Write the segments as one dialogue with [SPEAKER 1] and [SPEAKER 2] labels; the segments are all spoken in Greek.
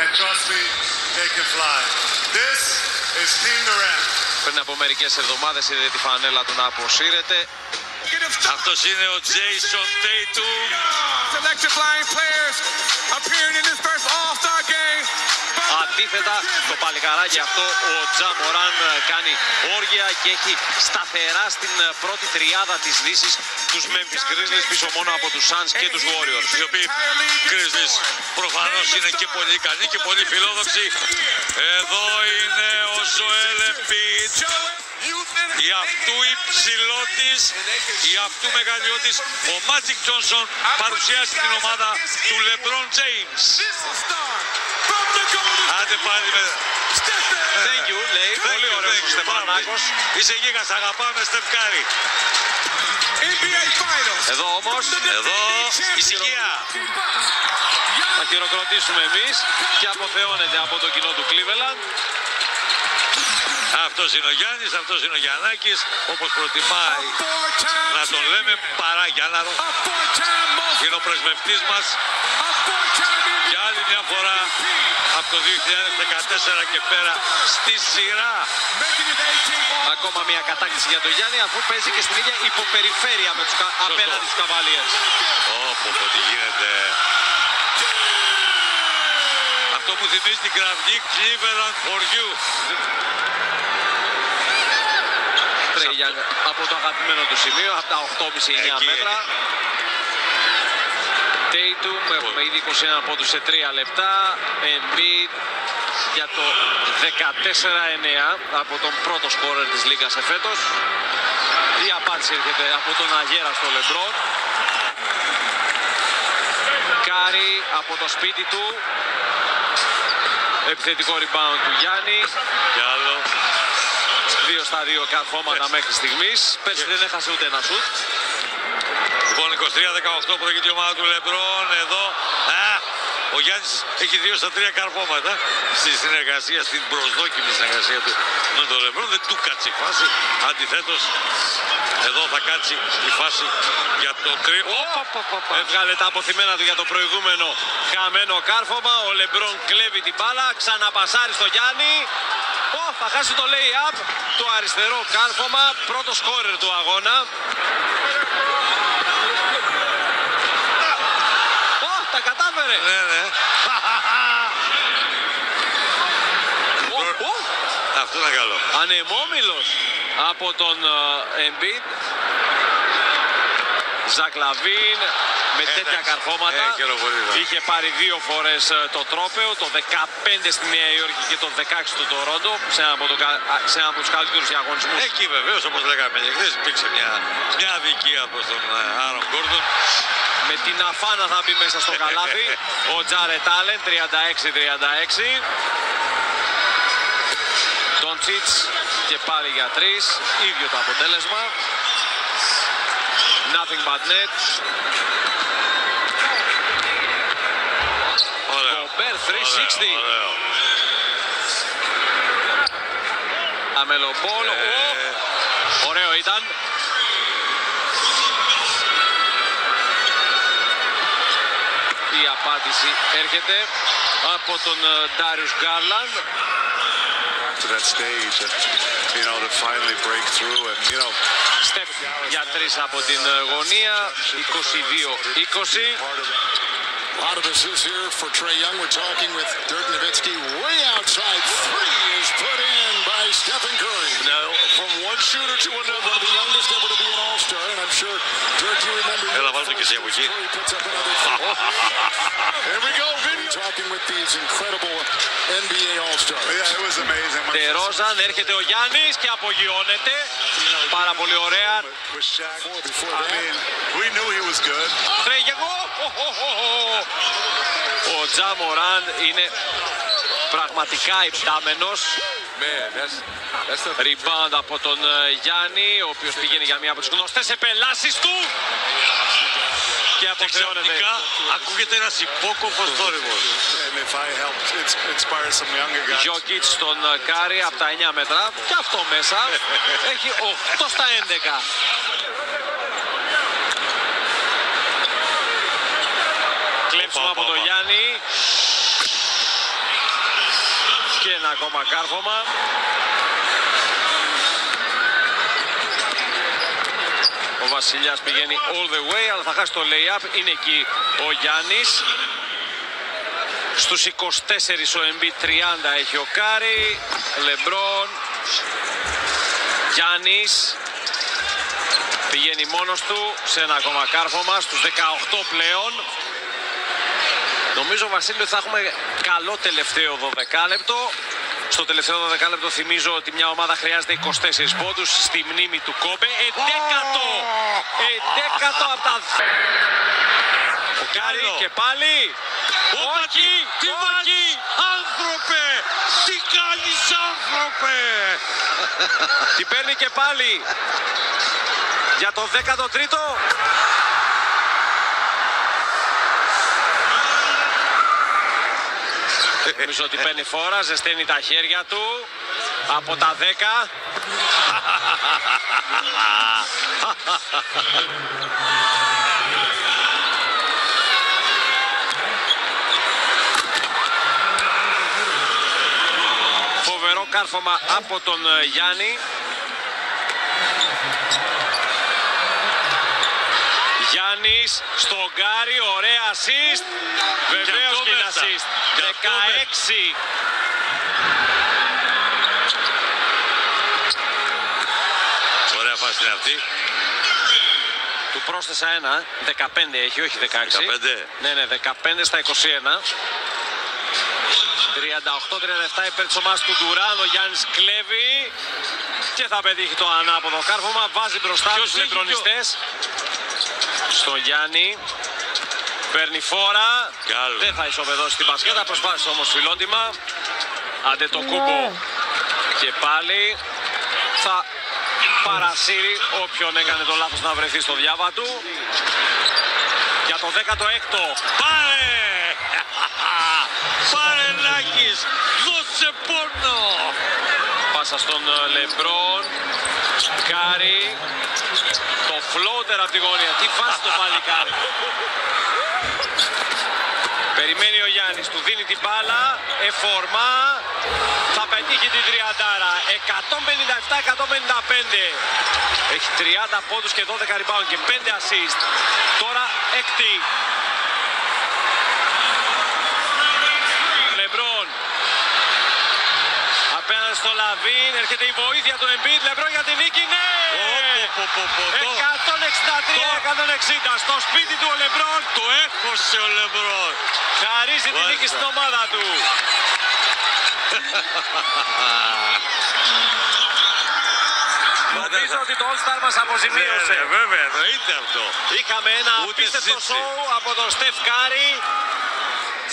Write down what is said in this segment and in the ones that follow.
[SPEAKER 1] and trust me, they can fly. This is Team Durant.
[SPEAKER 2] Πριν από μερικές εβδομάδες είδε τη φανέλα του να αποσύρεται.
[SPEAKER 3] Αυτός είναι ο Jason Tatum.
[SPEAKER 2] Αντίθετα, το παλικαράκι αυτό, ο Τζα Μοράν κάνει όργια και έχει σταθερά στην πρώτη τριάδα της Δύσης τους Memphis Grizzlies, πίσω μόνο από τους Suns και τους Warriors.
[SPEAKER 3] Οι οποίοι Grizzlies προφανώς είναι και πολύ ικανοί και πολύ φιλόδοξοι. Εδώ είναι ο Joel Embiid. Η αυτού υψηλότης, η αυτού μεγαλειώτης, ο Magic Johnson παρουσιάζει την ομάδα του LeBron James. Άντε πάλι με...
[SPEAKER 2] Thank you, λέει. Πολύ ωραίος ο Στεφανάκος.
[SPEAKER 3] Είσαι γίγας, αγαπάμε Στεφκάρη.
[SPEAKER 2] Εδώ όμως,
[SPEAKER 3] εδώ ησυχία.
[SPEAKER 2] θα χειροκροτήσουμε εμείς και αποθεώνεται από το κοινό του Cleveland.
[SPEAKER 3] Αυτός είναι ο Γιάννης, αυτός είναι ο Γιαννάκης, όπως προτιμάει να τον λέμε, παρά Γιάνναρο. Είναι ο πρεσβευτής μας για άλλη μια φορά από το 2014 και πέρα στη σειρά.
[SPEAKER 2] Ακόμα μια κατάκτηση για τον Γιάννη, αφού παίζει και στην ίδια υποπεριφέρεια με τους απέναντι στους Cavaliers.
[SPEAKER 3] Όπω τι γίνεται. Αυτό μου θυμίζει την κραυγή Cleveland for you.
[SPEAKER 2] Από το αγαπημένο του σημείο, από τα 8,5-9 μέτρα. Tatum, έχουμε ήδη 21 πόντους σε 3 λεπτά. Embiid για το 14-9 από τον πρώτο σκόρερ της Λίγκας εφέτος. Η απάντηση έρχεται από τον αγέραστο LeBron. Κάρι από το σπίτι του. Επιθετικό rebound του Γιάννη.
[SPEAKER 3] Κι άλλο.
[SPEAKER 2] 2 στα 2 καρφώματα μέχρι στιγμής. Πέρσι δεν έχασε ούτε ένα σουτ.
[SPEAKER 3] Λοιπόν, 23-18 προηγείται η ομάδα του LeBron. Εδώ ο Γιάννης έχει 2 στα 3 καρφώματα στη συνεργασία, στην προσδόκιμη συνεργασία του με τον LeBron. Δεν του κάτσει η φάση. Αντιθέτως, εδώ θα κάτσει η φάση για το τρίτο.
[SPEAKER 2] Έβγαλε τα αποθυμένα του για το προηγούμενο χαμένο κάρφωμα. Ο LeBron κλέβει την μπάλα, ξαναπασάρει στο Γιάννη. Θα χάσει το lay-up, το αριστερό κάρφωμα, πρώτο σκόρερ του αγώνα. Τα κατάφερε.
[SPEAKER 3] Ναι. Αυτό είναι καλό.
[SPEAKER 2] Ανεμόμυλος από τον Embiid. Ζακ Λαβίν με τέτοια καρφώματα. Είχε πάρει 2 φορές το τρόπαιο, το 15 στη Νέα Υόρκη και το 16 στο Τορόντο, σε ένα από τους καλύτερους διαγωνισμούς.
[SPEAKER 3] Εκεί βεβαίως, όπως λέγαμε χθες, υπήρξε μια αδικία προς τον Άρον Γκόρντον.
[SPEAKER 2] Με την αφάνα θα μπει μέσα στο καλάθι ο Τζάρετ Άλεν, 36-36. Ντόντσιτς και πάλι για 3, ίδιο το αποτέλεσμα. Nothing but net. Gobert 360. Αμέλο μπολ. Ωραίο ήταν. Η απάντηση έρχεται από τον Darius Garland.
[SPEAKER 1] To that stage, to finally break through and,
[SPEAKER 2] Στεφ για 3 από την γωνία, 22-20.
[SPEAKER 4] A lot of assists here for Trae Young. We're talking with Dirk Nowitzki way outside. 3 is put in by Stephen Curry.
[SPEAKER 1] now from one shooter to another.
[SPEAKER 4] One of the youngest ever to be an All-Star, and I'm sure Dirk, you remember.
[SPEAKER 3] Έλα, βάλτε και εσύ από εκεί.
[SPEAKER 4] Curry puts up another.
[SPEAKER 1] Here we go, video.
[SPEAKER 4] Talking with these incredible NBA All-Stars.
[SPEAKER 1] Yeah, it was amazing.
[SPEAKER 2] Τερόζαν, έρχεται ο Γιάννης και απογειώνεται. Πάρα πολύ ωραία.
[SPEAKER 1] With Shaq. I mean, we knew he was good.
[SPEAKER 2] Τρέχει. Ο Τζα Μοράν είναι πραγματικά υπτάμενος. Rebound από τον Γιάννη, ο οποίος πηγαίνει για μία από τις γνωστές επελάσεις του. Και αποθεώνεται.
[SPEAKER 3] Ξαφνικά ακούγεται ένας υπόκοφος θόρυβος.
[SPEAKER 2] Γιόκιτς στον Κάρι από τα 9 μέτρα. Και αυτό μέσα έχει 8 στα 11. Κλέψιμο από τον Γιάννη. ένα ακόμα κάρφωμα. Ο Βασιλιάς πηγαίνει all the way, αλλά θα χάσει το lay-up. Είναι εκεί ο Γιάννης. Στους 24 ο Embiid, 30 έχει ο Κάρι. Λεμπρόν. Γιάννης. Πηγαίνει μόνος του σε ένα ακόμα κάρφωμα. Στους 18 πλέον. Νομίζω, Βασίλη, ότι θα έχουμε καλό τελευταίο 12 λεπτό. Στο τελευταίο 12 λεπτό θυμίζω ότι μια ομάδα χρειάζεται 24 πόντους στη μνήμη του Κόμπε. Εντέκατο από τα... Ο Κάρι και πάλι. Όχι,
[SPEAKER 3] τι βάζει, άνθρωπε! Τι κάνεις, άνθρωπε!
[SPEAKER 2] Την παίρνει και πάλι για το 13ο. Νομίζω ότι παίρνει φόρα, ζεσταίνει τα χέρια του από τα 10. Φοβερό κάρφωμα από τον Γιάννη. Γιάννης στον Γκάρι, ωραία assist. Βεβαίως και είναι assist. 16.
[SPEAKER 3] Ωραία φάση είναι αυτή.
[SPEAKER 2] Του πρόσθεσα ένα, 15 έχει, όχι 16.
[SPEAKER 3] 15.
[SPEAKER 2] Ναι, 15 στα 21. 38-37 υπέρ της ομάδας του Ντουράν. Ο Γιάννης κλέβει και θα πετύχει το ανάποδο κάρφωμα. Βάζει μπροστά τους λεμπρονιστές. Στον Γιάννη. Παίρνει φόρα.
[SPEAKER 3] Καλό.
[SPEAKER 2] Δεν θα ισοπεδώσει την μπασκέτα. Προσπάθησε όμως φιλότιμα. Άντε το κούμπο. Και πάλι θα παρασύρει όποιον έκανε το λάθος να βρεθεί στο διάβα του. Για το 16ο.
[SPEAKER 3] Πάρε! Πάρε, Νάκης! Δώσε πόνο!
[SPEAKER 2] Πάσα στον Λεμπρόν. Κάρι. Το φλότερ από τη γωνία. Τι φάση το παλικάρι. Περιμένει ο Γιάννης. Του δίνει την μπάλα. Εφορμά. Θα πετύχει την 30. 157-155. Έχει 30 πόντους και 12 rebound και 5 assist. Τώρα έκτη. Λεμπρόν. Απέναντι στο Λαβίν. Έρχεται η βοήθεια του Embiid. Λεμπρόν για την νίκη. Ναι! 163-160. Στο σπίτι του ο Λεμπρόν.
[SPEAKER 3] Το έχωσε ο Λεμπρόν.
[SPEAKER 2] Χαρίζει την νίκη στην ομάδα του. Νομίζω ότι το All-Star μας αποζημίωσε.
[SPEAKER 3] Ναι, βέβαια, εννοείται αυτό.
[SPEAKER 2] Είχαμε ένα απίστευτο σοου από τον Στεφ Κάρι.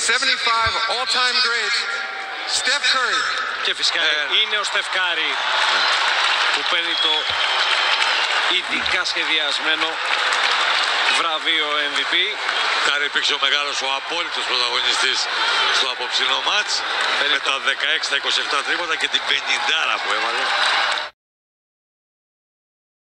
[SPEAKER 5] 75 all-time great, Steph Curry.
[SPEAKER 2] Και φυσικά είναι ο Στεφ Κάρι που παίρνει το ειδικά σχεδιασμένο βραβείο MVP.
[SPEAKER 3] Κάρι υπήρξε ο μεγάλος, ο απόλυτος πρωταγωνιστής στο απόψινό μάτς. Με τα 16, τα 27 τρίποτα και την 50 που έβαλε.